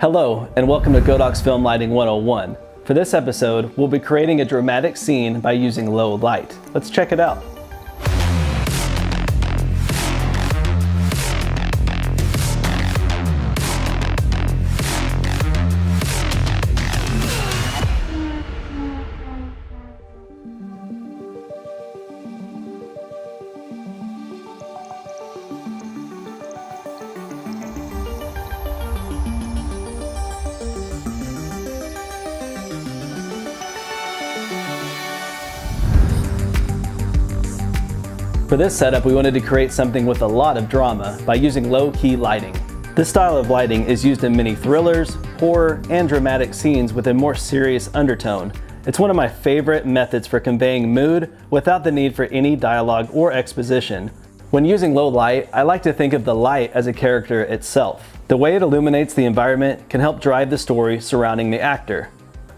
Hello, and welcome to Godox Film Lighting 101. For this episode, we'll be creating a dramatic scene by using low light. Let's check it out. For this setup, we wanted to create something with a lot of drama by using low-key lighting. This style of lighting is used in many thrillers, horror, and dramatic scenes with a more serious undertone. It's one of my favorite methods for conveying mood without the need for any dialogue or exposition. When using low light, I like to think of the light as a character itself. The way it illuminates the environment can help drive the story surrounding the actor.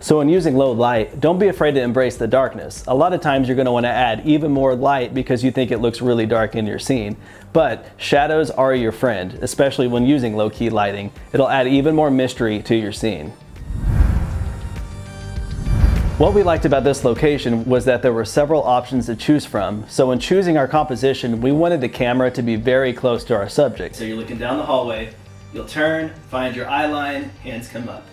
So when using low light, don't be afraid to embrace the darkness. A lot of times you're going to want to add even more light because you think it looks really dark in your scene. But shadows are your friend, especially when using low-key lighting. It'll add even more mystery to your scene. What we liked about this location was that there were several options to choose from. So when choosing our composition, we wanted the camera to be very close to our subject. So you're looking down the hallway, you'll turn, find your eye line, hands come up.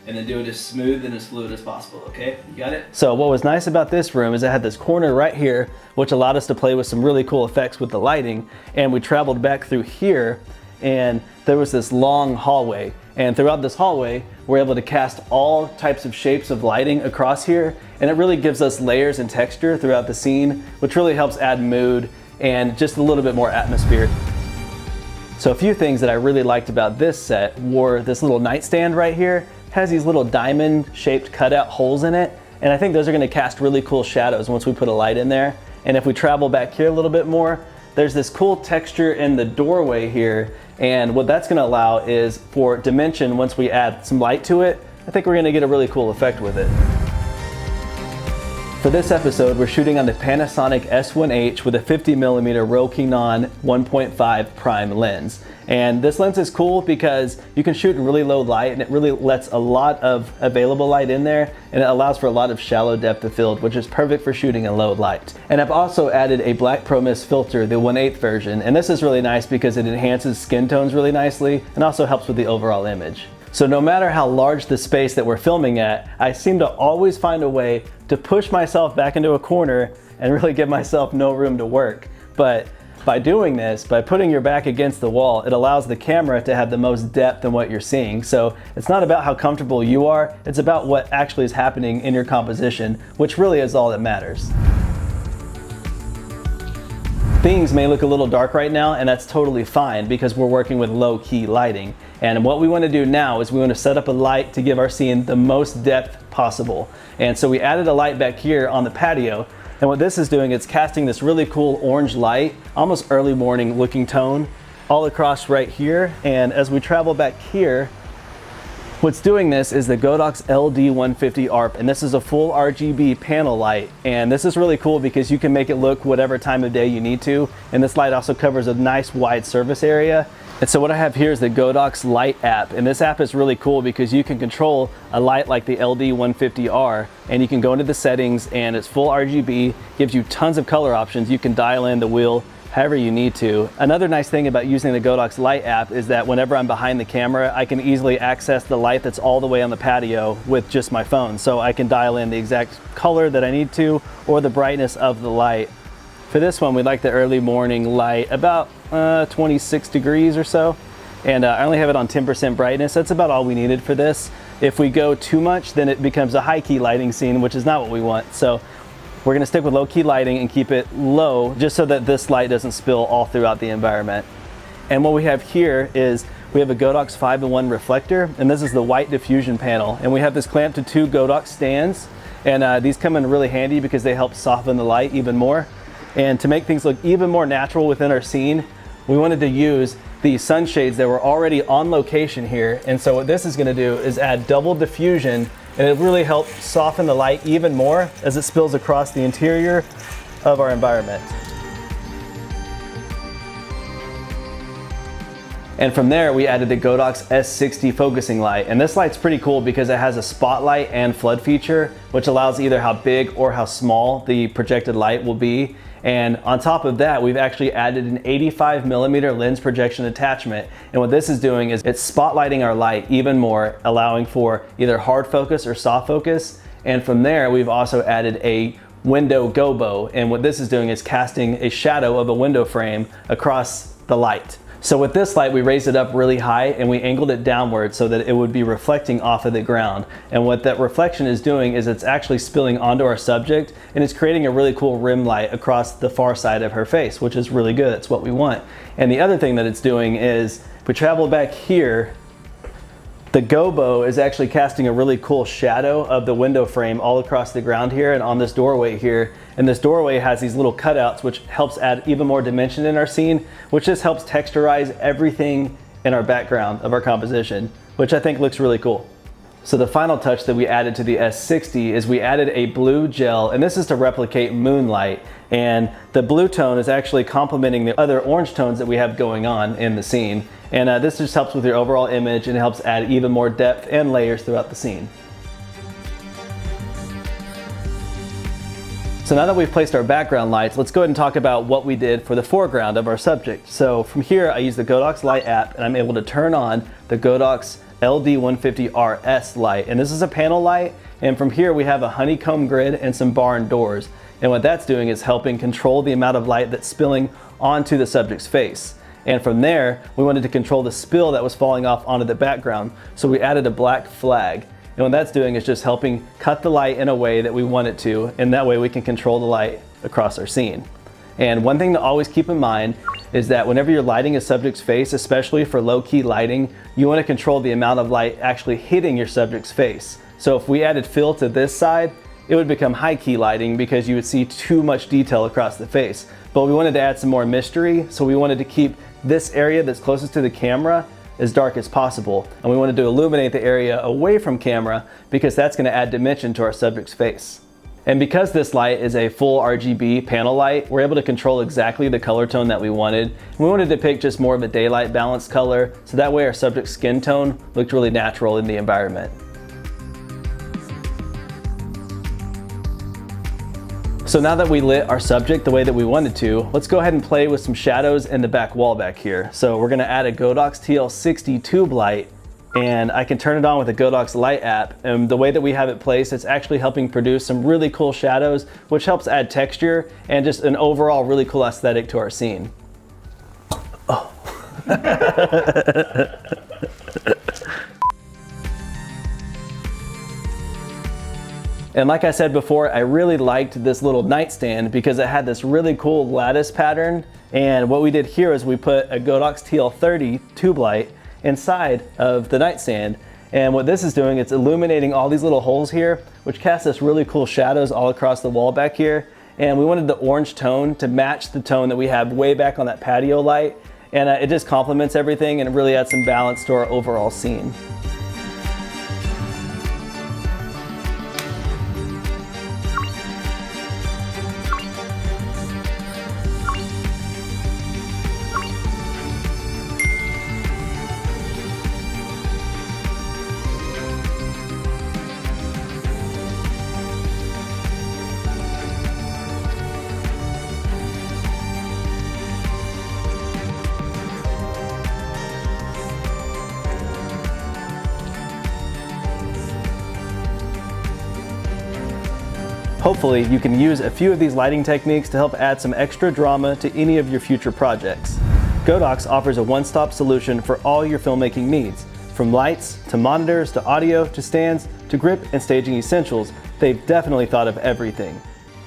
And then do it as smooth and as fluid as possible, okay? You got it? So what was nice about this room is it had this corner right here, which allowed us to play with some really cool effects with the lighting. And we traveled back through here, and there was this long hallway. And throughout this hallway, we're able to cast all types of shapes of lighting across here. And it really gives us layers and texture throughout the scene, which really helps add mood and just a little bit more atmosphere. So a few things that I really liked about this set were this little nightstand right here. Has these little diamond shaped cutout holes in it, and I think those are going to cast really cool shadows once we put a light in there. And if we travel back here a little bit more, there's this cool texture in the doorway here, and what that's going to allow is for dimension. Once we add some light to it, I think we're going to get a really cool effect with it. For this episode, we're shooting on the Panasonic S1H with a 50mm Rokinon 1.5 prime lens. And this lens is cool because you can shoot in really low light and it really lets a lot of available light in there, and it allows for a lot of shallow depth of field, which is perfect for shooting in low light. And I've also added a black pro mist filter, the 1/8 version, and this is really nice because it enhances skin tones really nicely and also helps with the overall image. So no matter how large the space that we're filming at, I seem to always find a way to push myself back into a corner and really give myself no room to work. But by doing this, by putting your back against the wall, it allows the camera to have the most depth in what you're seeing. So it's not about how comfortable you are, it's about what actually is happening in your composition, which really is all that matters. Things may look a little dark right now, and that's totally fine because we're working with low-key lighting. And what we want to do now is we want to set up a light to give our scene the most depth possible. And so we added a light back here on the patio. And what this is doing, it's casting this really cool orange light, almost early morning looking tone, all across right here. And as we travel back here, what's doing this is the Godox LD150 ARP, and this is a full RGB panel light. And this is really cool because you can make it look whatever time of day you need to. And this light also covers a nice wide surface area. And so what I have here is the Godox Light app, and this app is really cool because you can control a light like the LD150R, and you can go into the settings and it's full RGB, gives you tons of color options. You can dial in the wheel however you need to. Another nice thing about using the Godox Light app is that whenever I'm behind the camera, I can easily access the light that's all the way on the patio with just my phone. So I can dial in the exact color that I need to or the brightness of the light. For this one, we like the early morning light, about 26 degrees or so. And I only have it on 10% brightness. That's about all we needed for this. If we go too much, then it becomes a high-key lighting scene, which is not what we want. So we're gonna stick with low-key lighting and keep it low just so that this light doesn't spill all throughout the environment. And what we have here is we have a Godox 5-in-1 reflector, and this is the white diffusion panel. And we have this clamped to 2 Godox stands. And these come in really handy because they help soften the light even more. And to make things look even more natural within our scene, we wanted to use the sunshades that were already on location here. And so what this is gonna do is add double diffusion, and it really helps soften the light even more as it spills across the interior of our environment. And from there, we added the Godox S60 focusing light. And this light's pretty cool because it has a spotlight and flood feature, which allows either how big or how small the projected light will be. And on top of that, we've actually added an 85mm lens projection attachment. And what this is doing is it's spotlighting our light even more, allowing for either hard focus or soft focus. And from there, we've also added a window gobo. And what this is doing is casting a shadow of a window frame across the light. So with this light, we raised it up really high and we angled it downward so that it would be reflecting off of the ground. And what that reflection is doing is it's actually spilling onto our subject, and it's creating a really cool rim light across the far side of her face, which is really good. That's what we want. And the other thing that it's doing is, if we travel back here, the gobo is actually casting a really cool shadow of the window frame all across the ground here and on this doorway here. And this doorway has these little cutouts, which helps add even more dimension in our scene, which just helps texturize everything in our background of our composition, which I think looks really cool. So the final touch that we added to the S60 is we added a blue gel, and this is to replicate moonlight. And the blue tone is actually complementing the other orange tones that we have going on in the scene. And this just helps with your overall image and helps add even more depth and layers throughout the scene. So now that we've placed our background lights, let's go ahead and talk about what we did for the foreground of our subject. So from here, I use the Godox Light app, and I'm able to turn on the Godox LD150RS light. And this is a panel light, and from here we have a honeycomb grid and some barn doors. And what that's doing is helping control the amount of light that's spilling onto the subject's face. And from there, we wanted to control the spill that was falling off onto the background. So we added a black flag. And what that's doing is just helping cut the light in a way that we want it to, and that way we can control the light across our scene. And one thing to always keep in mind is that whenever you're lighting a subject's face, especially for low-key lighting, you want to control the amount of light actually hitting your subject's face. So if we added fill to this side, it would become high-key lighting because you would see too much detail across the face. But we wanted to add some more mystery, so we wanted to keep this area that's closest to the camera as dark as possible. And we wanted to illuminate the area away from camera because that's going to add dimension to our subject's face. And because this light is a full RGB panel light, we're able to control exactly the color tone that we wanted. We wanted to pick just more of a daylight balanced color, so that way our subject's skin tone looked really natural in the environment. So now that we lit our subject the way that we wanted to, let's go ahead and play with some shadows in the back wall back here. So we're gonna add a Godox TL60 tube light, and I can turn it on with the Godox Light app. And the way that we have it placed, it's actually helping produce some really cool shadows, which helps add texture and just an overall really cool aesthetic to our scene. Oh. And like I said before, I really liked this little nightstand because it had this really cool lattice pattern. And what we did here is we put a Godox TL30 tube light inside of the nightstand. And what this is doing, it's illuminating all these little holes here, which cast us really cool shadows all across the wall back here. And we wanted the orange tone to match the tone that we have way back on that patio light. And it just complements everything, and it really adds some balance to our overall scene. Hopefully, you can use a few of these lighting techniques to help add some extra drama to any of your future projects. Godox offers a one-stop solution for all your filmmaking needs. From lights, to monitors, to audio, to stands, to grip and staging essentials, they've definitely thought of everything.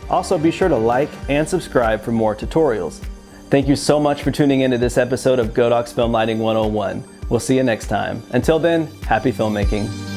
Also, be sure to like and subscribe for more tutorials. Thank you so much for tuning into this episode of Godox Film Lighting 101. We'll see you next time. Until then, happy filmmaking.